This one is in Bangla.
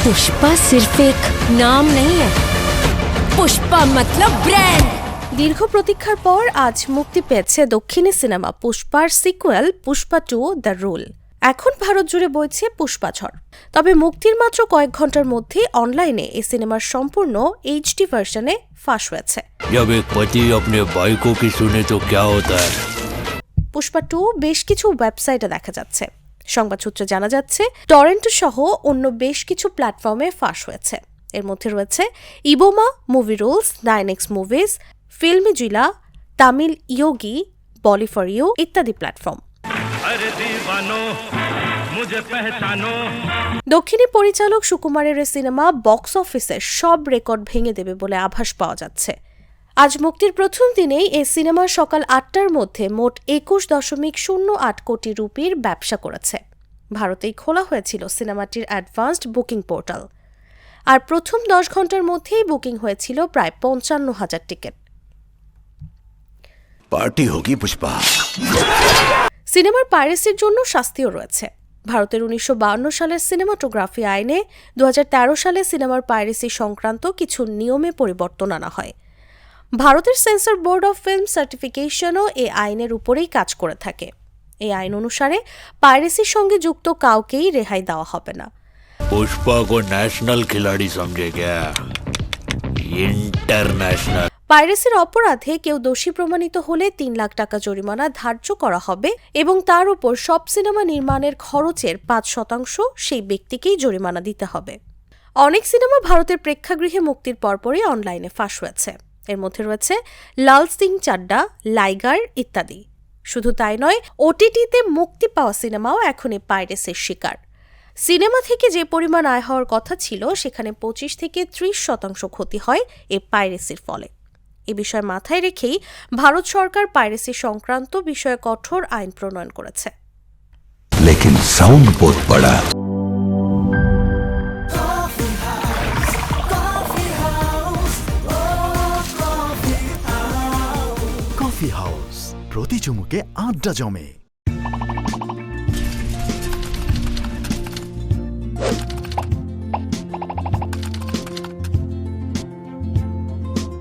पुष्पा सिर्फ एक नाम नहीं है, पुष्पा मतलब ब्रांड। দীর্ঘ প্রতীক্ষার পর আজ মুক্তি পেয়েছে দক্ষিণী সিনেমা পুষ্পার সিকুয়েল পুষ্পা 2 দ্য রুল। এখন ভারত জুড়ে বইছে পুষ্পা ঝড়। তবে মুক্তির মাত্র কয়েক ঘন্টার মধ্যে অনলাইনে এই সিনেমার সম্পূর্ণ এইচডি ভার্সনে ফাঁস হয়েছে। जब एक पति अपने भाई को की सुने तो क्या होता है। পুষ্পা 2 বেশ কিছু ওয়েবসাইটে দেখা যাচ্ছে। সংবাদ সূত্রে জানা যাচ্ছে টরেন্ট সহ অন্য বেশ কিছু প্ল্যাটফর্মে ফাঁস হয়েছে। এর মধ্যে রয়েছে iBomma, movie rules, 9X movies, Filmyzilla, Tamil Yogi, Bolly for you ইত্যাদি প্ল্যাটফর্ম। দক্ষিণী পরিচালক সুকুমারের এই সিনেমা বক্স অফিসে সব রেকর্ড ভেঙে দেবে বলে আভাস পাওয়া যাচ্ছে। আজ মুক্তির প্রথম দিনেই এই সিনেমা সকাল 8টার মধ্যে মোট 21.08 কোটি রুপির ব্যবসা করেছে। ভারতেই খোলা হয়েছিল সিনেমাটির অ্যাডভান্সড বুকিং পোর্টাল। আর প্রথম 10 ঘন্টার মধ্যেই বুকিং হয়েছিল প্রায় 55,000 টিকিট। পার্টি হোগি পুষ্পা। সিনেমার পাইরেসির জন্য শাস্তিও রয়েছে। ভারতের 1952 সালের সিনেমাটোগ্রাফি আইনে 2013 সালে সিনেমার পাইরেসি সংক্রান্ত কিছু নিয়মে পরিবর্তন আনা হয়। ভারতের সেন্সর বোর্ড অফ ফিল্ম সার্টিফিকেশনও এই আইনের উপরেই কাজ করে থাকে। এই আইন অনুসারে পাইরেসির সঙ্গে যুক্ত কাউকেই রেহাই দেওয়া হবে না। पुष्पा को नेशनल खिलाड़ी समझे क्या, इंटरनेशनल। পাইরেসির অপরাধে কেউ দোষী প্রমাণিত হলে 3 লাখ টাকা জরিমানা ধার্য করা হবে এবং তার উপর সব সিনেমা নির্মাণের খরচের 5% সেই ব্যক্তিকেই জরিমানা দিতে হবে। অনেক সিনেমা ভারতের প্রেক্ষাগৃহে মুক্তির পরপরই অনলাইনে ফাঁস হয়েছে। এর মধ্যে রয়েছে লাল সিং চাড্ডা, লাইগার ইত্যাদি। শুধু তাই নয়, ওটিটিতে মুক্তি পাওয়া সিনেমাও এখন এই পাইরেসির শিকার। সিনেমা থেকে যে পরিমাণ আয় হওয়ার কথা ছিল সেখানে 25 থেকে 30% ক্ষতি হয় এই পাইরেসির ফলে। এ বিষয় মাথায় রেখেই ভারত সরকার পাইরেসি সংক্রান্ত বিষয়ে কঠোর আইন প্রণয়ন করেছে। लेकिन साउंड बहुत बड़ा। কফি হাউস, প্রতি চুমুকে আড্ডা জমে।